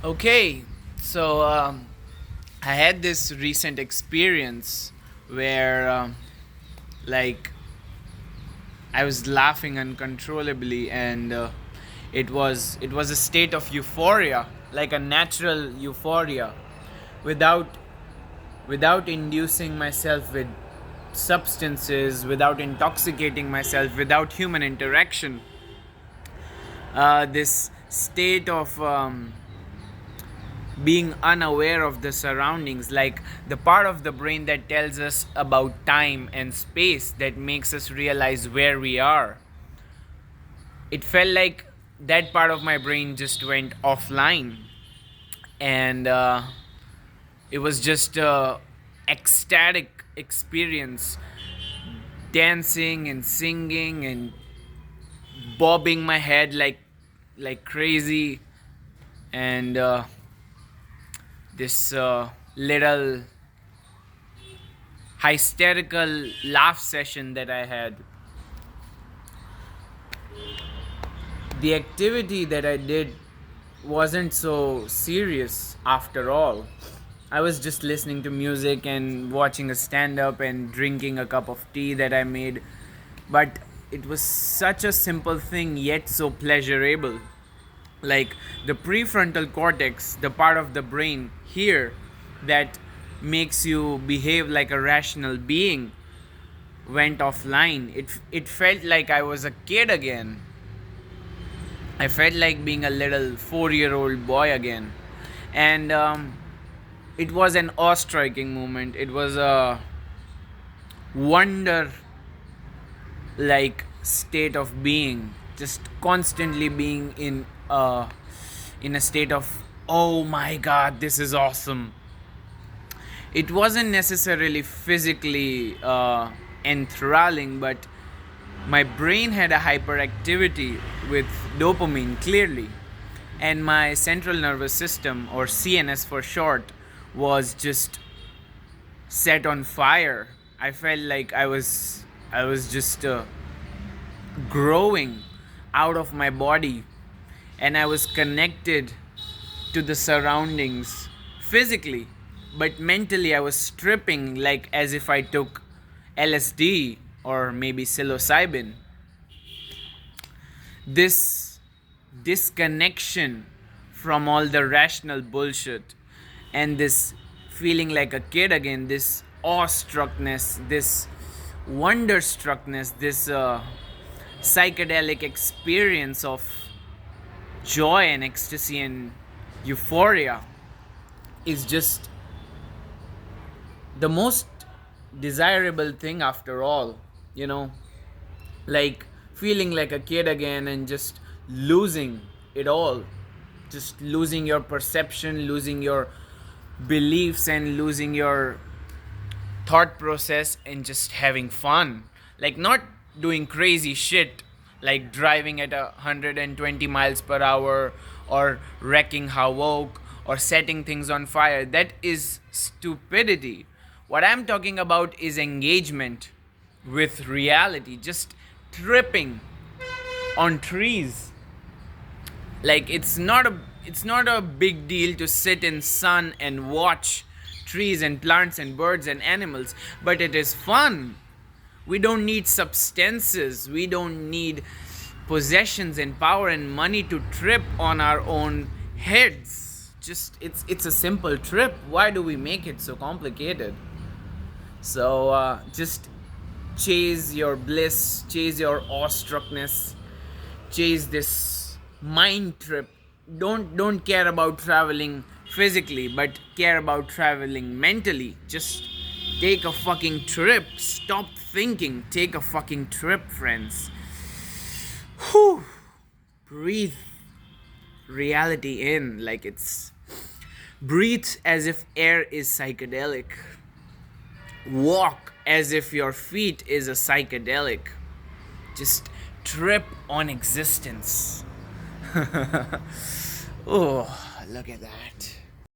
Okay, so I had this recent experience where, like, I was laughing uncontrollably, and it was a state of euphoria, like a natural euphoria, without without inducing myself with substances, without intoxicating myself, without human interaction. This state of being unaware of the surroundings, like the part of the brain that tells us about time and space, that makes us realize where we are. It felt like that part of my brain just went offline, and it was just a ecstatic experience, dancing and singing and bobbing my head like crazy, and this little hysterical laugh session that I had. The activity that I did wasn't so serious after all. I was just listening to music and watching a stand up and drinking a cup of tea that I made. But it was such a simple thing, yet so pleasurable. Like the prefrontal cortex, the part of the brain here that makes you behave like a rational being, went offline. It felt like I was a kid again. I felt like being a little 4 year old boy again. And it was an awe striking moment. It was a wonder like state of being, just constantly being in a state of, oh my god, this is awesome. It wasn't necessarily physically enthralling, but my brain had a hyperactivity with dopamine, clearly, and my central nervous system, or CNS for short, was just set on fire. I felt like I was just growing out of my body, and I was connected to the surroundings physically, but mentally I was stripping, like as if I took LSD or maybe psilocybin. This disconnection from all the rational bullshit, and this feeling like a kid again, this awestruckness, this wonderstruckness, this psychedelic experience of joy and ecstasy and euphoria is just the most desirable thing after all, you know, like feeling like a kid again and just losing it all, just losing your perception, losing your beliefs, and losing your thought process, and just having fun, like not doing crazy shit like driving at 120 miles per hour or wrecking havoc or setting things on fire. That is stupidity. What I'm talking about is engagement with reality, just tripping on trees. Like it's not a big deal to sit in sun and watch trees and plants and birds and animals, but it is fun. We don't need substances, we don't need possessions and power and money to trip on our own heads. Just it's a simple trip. Why do we make it so complicated? So just chase your bliss, chase your awestruckness, chase this mind trip. Don't care about traveling physically, but care about traveling mentally. Just take a fucking trip. Stop thinking. Take a fucking trip, friends. Whew. Breathe reality in like it's. Breathe as if air is psychedelic. Walk as if your feet is a psychedelic. Just trip on existence. Oh, look at that.